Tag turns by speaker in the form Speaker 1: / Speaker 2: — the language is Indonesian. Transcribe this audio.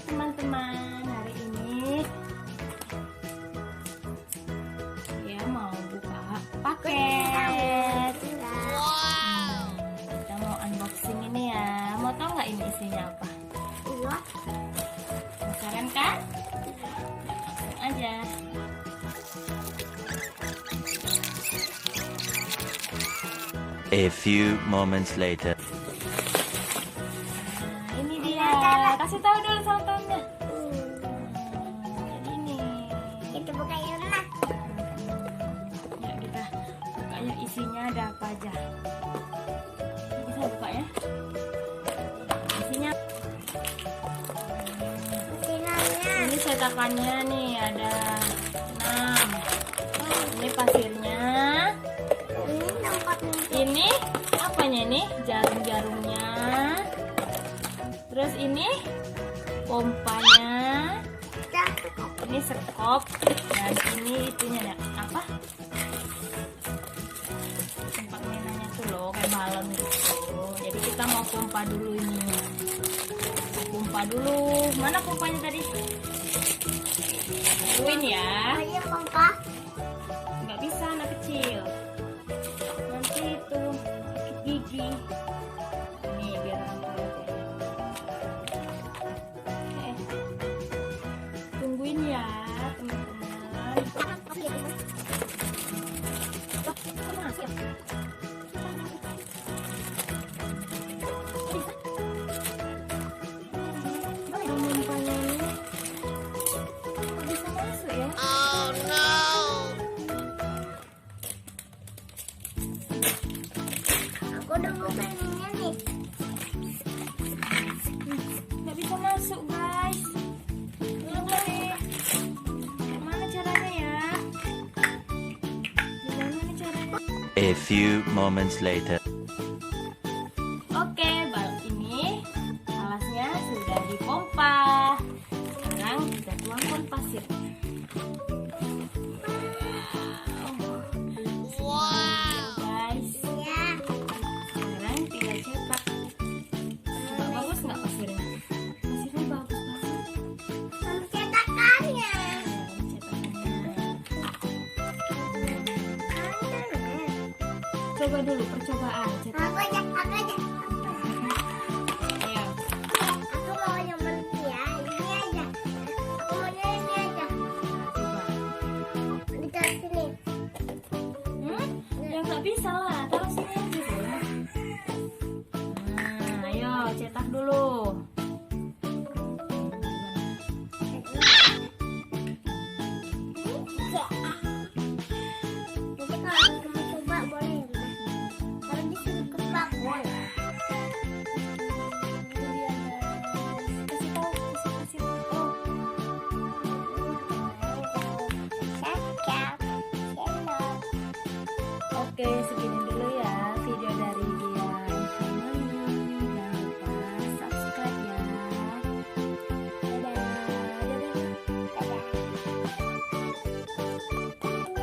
Speaker 1: teman-teman, hari ini ya mau buka paket. Kita mau unboxing ini ya. Mau tahu nggak ini isinya apa?
Speaker 2: Iya.
Speaker 1: Penasaran kan? Langsung aja.
Speaker 3: A few moments later.
Speaker 1: Ini dia. Kasih tahu dulu sama temennya. Jadi ini.
Speaker 2: Kita buka yuk lah.
Speaker 1: Ya kita buka ya, isinya ada apa aja. Bisa buka ya. Isinya.
Speaker 2: Sinarnya.
Speaker 1: Ini cetakannya nih ada 6. Ini pasirnya.
Speaker 2: Ini tempatnya.
Speaker 1: Ini apanya nih? Jarum-jarumnya. Terus ini pompanya. Ini sekop dan ini itunya ya, apa? Tempat mainannya tuh loh kayak balon gitu. Jadi kita mau pompa dulu ini. Pompa dulu. Mana pompanya tadi? Tuin ya.
Speaker 2: Ayo pompa.
Speaker 1: Nggak bisa anak kecil. Nanti itu sakit gigi. Ini biar aku lihat ya. Oke. Tungguin ya teman-teman. Pompanya ini kok bisa masuk ya?
Speaker 2: Aku udah buka ininya nih.
Speaker 1: Nggak bisa masuk guys. Gimana caranya ya? Gimana caranya?
Speaker 3: A few moments later.
Speaker 1: Oke, balon ini alasnya sudah dipompa. Sekarang kita tuangkan pasir. Wow, guys.
Speaker 2: Ya.
Speaker 1: Sekarang tinggal cetak. Coba bagus nggak pasirnya? Pasirnya bagus banget.
Speaker 2: Sama cetakannya.
Speaker 1: Coba dulu percobaan cetak.
Speaker 2: Aku aja.
Speaker 1: Ayo.
Speaker 2: Aku mau yang ini ya. Ini aja. Aku maunya ini aja.
Speaker 1: Coba.
Speaker 2: Kita sini.
Speaker 1: Ya nggak bisa lah, taruh sini aja dulu. Nah, ayo cetak dulu.
Speaker 2: Nanti kalau kamu coba boleh ya, Mas? Kalau disuruh kepak boleh.
Speaker 1: Ini dia guys. Kasih tahu, kasih tahu. Oh,
Speaker 2: Cakap. Channel.
Speaker 1: oke,